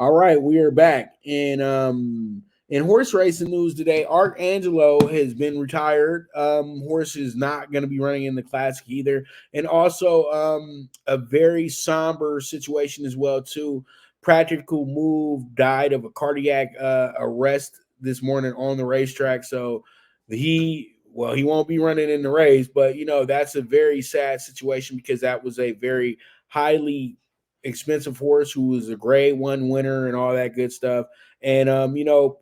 All right, we are back. And in horse racing news today, Arcangelo has been retired. Horse is not going to be running in the classic either. And also a very somber situation as well too. Practical Move died of a cardiac arrest this morning on the racetrack. So he won't be running in the race, but that's a very sad situation because that was a very highly expensive horse who was a grade one winner and all that good stuff. And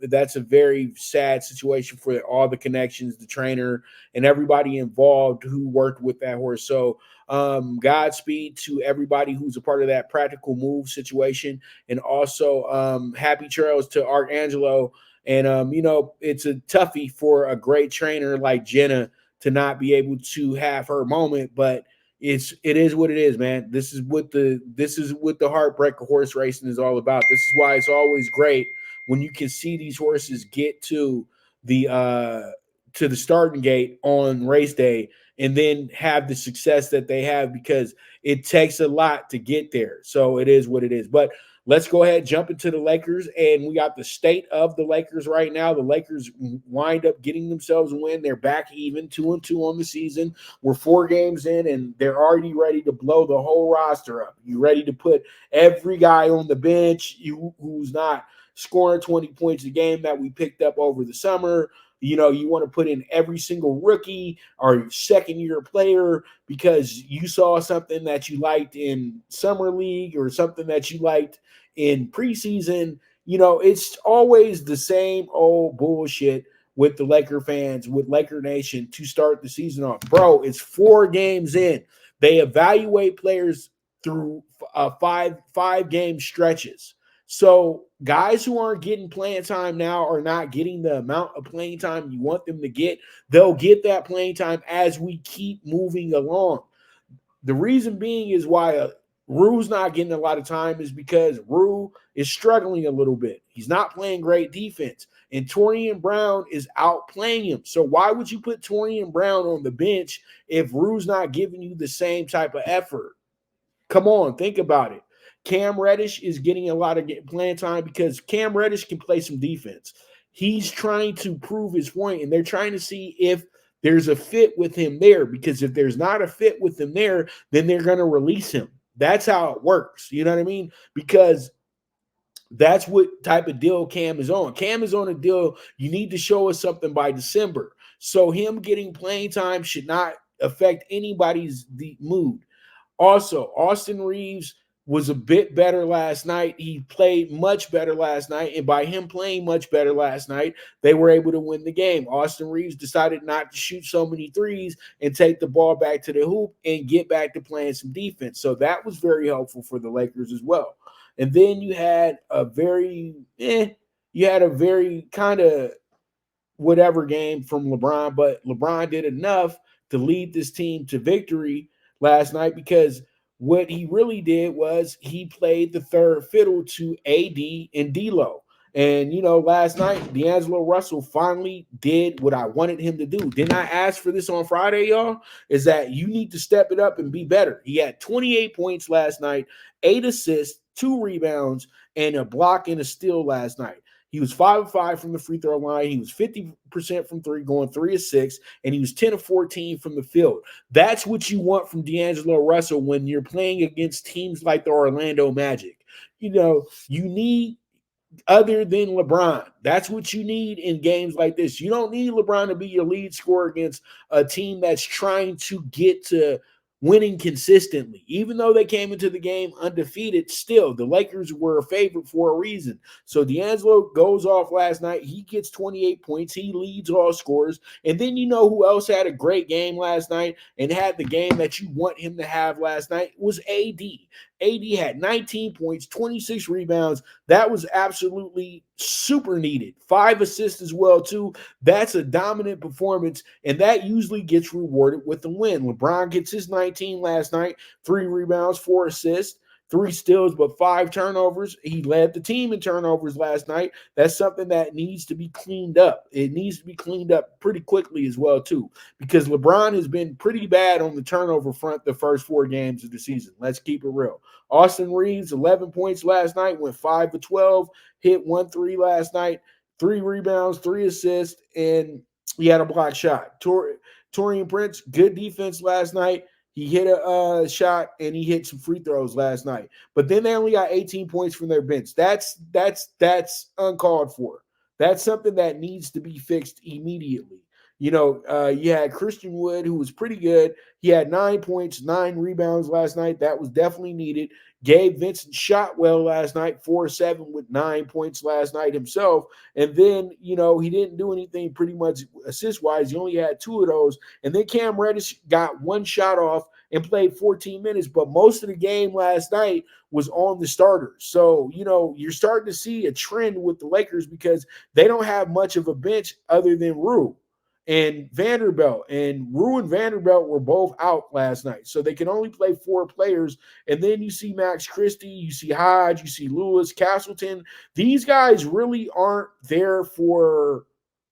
that's a very sad situation for all the connections, the trainer, and everybody involved who worked with that horse. So Godspeed to everybody who's a part of that Practical Move situation, and also happy trails to Arcangelo. And it's a toughie for a great trainer like Jenna to not be able to have her moment, but it is what it is, man. This is what the heartbreak of horse racing is all about. This is why it's always great when you can see these horses get the to the starting gate on race day and then have the success that they have, because it takes a lot to get there. So it is what it is. But let's go ahead, jump into the Lakers, and we got the state of the Lakers right now. The Lakers wind up getting themselves a win. They're back even 2-2 on the season. We're 4 games in, and they're already ready to blow the whole roster up. You ready to put every guy on the bench who's not scoring 20 points a game that we picked up over the summer. You want to put in every single rookie or second year player because you saw something that you liked in summer league or something that you liked in preseason. It's always the same old bullshit with the Laker fans, with Laker Nation to start the season off. Bro, it's 4 games in. They evaluate players through five game stretches. So guys who aren't getting playing time now are not getting the amount of playing time you want them to get. They'll get that playing time as we keep moving along. The reason being is why Rue's not getting a lot of time is because Rue is struggling a little bit. He's not playing great defense. And Torian Brown is outplaying him. So why would you put Torian Brown on the bench if Rue's not giving you the same type of effort? Come on, think about it. Cam Reddish is getting a lot of playing time because Cam Reddish can play some defense. He's trying to prove his point, and they're trying to see if there's a fit with him there, because if there's not a fit with him there, then they're going to release him. That's how it works. You know what I mean? Because that's what type of deal Cam is on. Cam is on a deal. You need to show us something by December. So him getting playing time should not affect anybody's mood. Also, Austin Reeves was a bit better last night. He played much better last night. And by him playing much better last night, they were able to win the game. Austin Reeves decided not to shoot so many threes and take the ball back to the hoop and get back to playing some defense. So that was very helpful for the Lakers as well. And then you had a very kind of whatever game from LeBron, but LeBron did enough to lead this team to victory last night, because what he really did was he played the third fiddle to AD and D'Lo. And last night D'Angelo Russell finally did what I wanted him to do. Didn't I ask for this on Friday, y'all? Is that you need to step it up and be better. He had 28 points last night, 8 assists, 2 rebounds, and a block and a steal last night. He was 5 of 5 from the free throw line. He was 50% from 3, going 3 of 6, and he was 10 of 14 from the field. That's what you want from D'Angelo Russell when you're playing against teams like the Orlando Magic. You need other than LeBron. That's what you need in games like this. You don't need LeBron to be your lead scorer against a team that's trying to get to winning consistently. Even though they came into the game undefeated, still the Lakers were a favorite for a reason. So D'Angelo goes off last night. He gets 28 points. He leads all scorers. And then you know who else had a great game last night and had the game that you want him to have last night was AD. AD had 19 points, 26 rebounds. That was absolutely super needed. 5 assists as well, too. That's a dominant performance, and that usually gets rewarded with the win. LeBron gets his 19 last night, 3 rebounds, 4 assists. 3 steals, but 5 turnovers. He led the team in turnovers last night. That's something that needs to be cleaned up. It needs to be cleaned up pretty quickly as well, too, because LeBron has been pretty bad on the turnover front the first 4 games of the season. Let's keep it real. Austin Reeves, 11 points last night, went 5 for 12, hit 1 3 last night, 3 rebounds, 3 assists, and he had a block shot. Taurean Prince, good defense last night. He hit a shot and he hit some free throws last night. But then they only got 18 points from their bench. That's uncalled for. That's something that needs to be fixed immediately. You had Christian Wood, who was pretty good. He had 9 points, 9 rebounds last night. That was definitely needed. Gabe Vincent shot well last night, 4-7 with 9 points last night himself. And then, he didn't do anything pretty much assist-wise. He only had 2 of those. And then Cam Reddish got 1 shot off and played 14 minutes. But most of the game last night was on the starters. So, you're starting to see a trend with the Lakers because they don't have much of a bench other than Rue and Vanderbilt. And Rue and Vanderbilt were both out last night. So they can only play 4 players. And then you see Max Christie, you see Hodge, you see Lewis, Castleton. These guys really aren't there for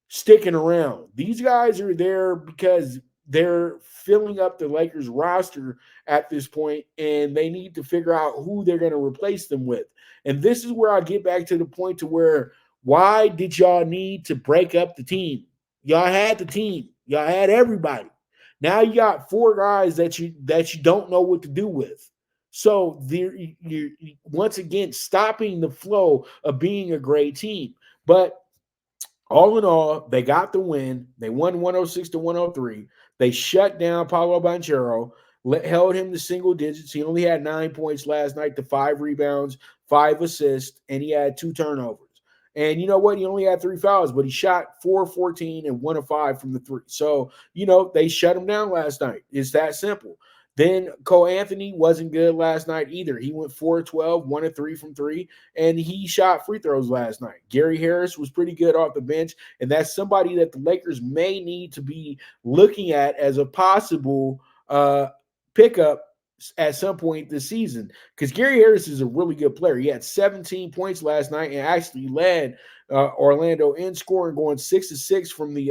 sticking around. These guys are there because they're filling up the Lakers roster at this point, and they need to figure out who they're going to replace them with. And this is where I get back to the point to where, why did y'all need to break up the team? Y'all had the team. Y'all had everybody. Now you got 4 guys that you don't know what to do with. So you're once again stopping the flow of being a great team. But all in all, they got the win. They won 106-103. They shut down Paolo Banchero, held him to single digits. He only had 9 points last night to 5 rebounds, 5 assists, and he had 2 turnovers. And you know what? He only had 3 fouls, but he shot 4-14 and 1 of 5 from the 3. So, they shut him down last night. It's that simple. Then Cole Anthony wasn't good last night either. He went 4-12, 1 of 3 from 3, and he shot free throws last night. Gary Harris was pretty good off the bench, and that's somebody that the Lakers may need to be looking at as a possible pickup at some point this season, because Gary Harris is a really good player. He had 17 points last night and actually led Orlando in scoring, going 6 of 6 from the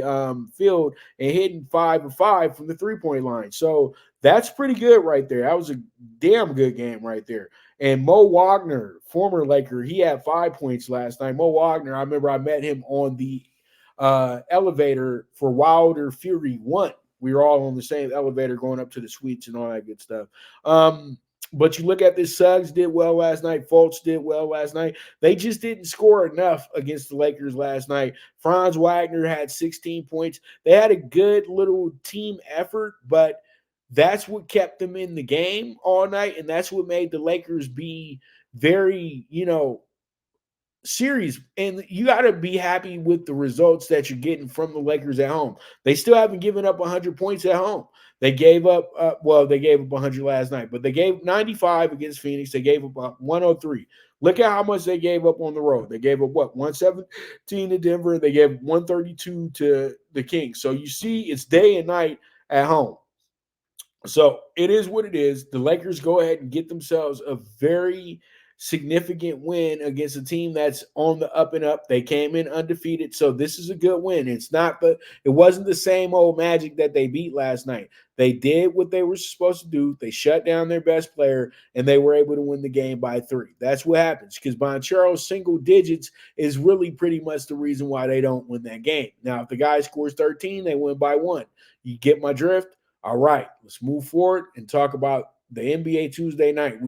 field and hitting 5 of 5 from the 3-point line. So that's pretty good right there. That was a damn good game right there. And Mo Wagner, former Laker, he had 5 points last night. Mo Wagner, I remember I met him on the elevator for Wilder Fury 1. We were all on the same elevator going up to the suites and all that good stuff. But you look at this, Suggs did well last night. Fultz did well last night. They just didn't score enough against the Lakers last night. Franz Wagner had 16 points. They had a good little team effort, but that's what kept them in the game all night, and that's what made the Lakers be very, series. And you got to be happy with the results that you're getting from the Lakers at home. They still haven't given up 100 points at home. They gave up, they gave up 100 last night, but they gave 95 against Phoenix. They gave up 103. Look at how much they gave up on the road. They gave up 117 to Denver. They gave 132 to the Kings. So you see, it's day and night at home. So it is what it is. The Lakers go ahead and get themselves a very significant win against a team that's on the up and up. They came in undefeated, so this is a good win. It wasn't the same old Magic that they beat last night. They did what they were supposed to do. They shut down their best player, and they were able to win the game by 3. That's what happens, because Banchero's single digits is really pretty much the reason why they don't win that game. Now, if the guy scores 13, they win by 1. You get my drift? All right, let's move forward and talk about the NBA Tuesday night.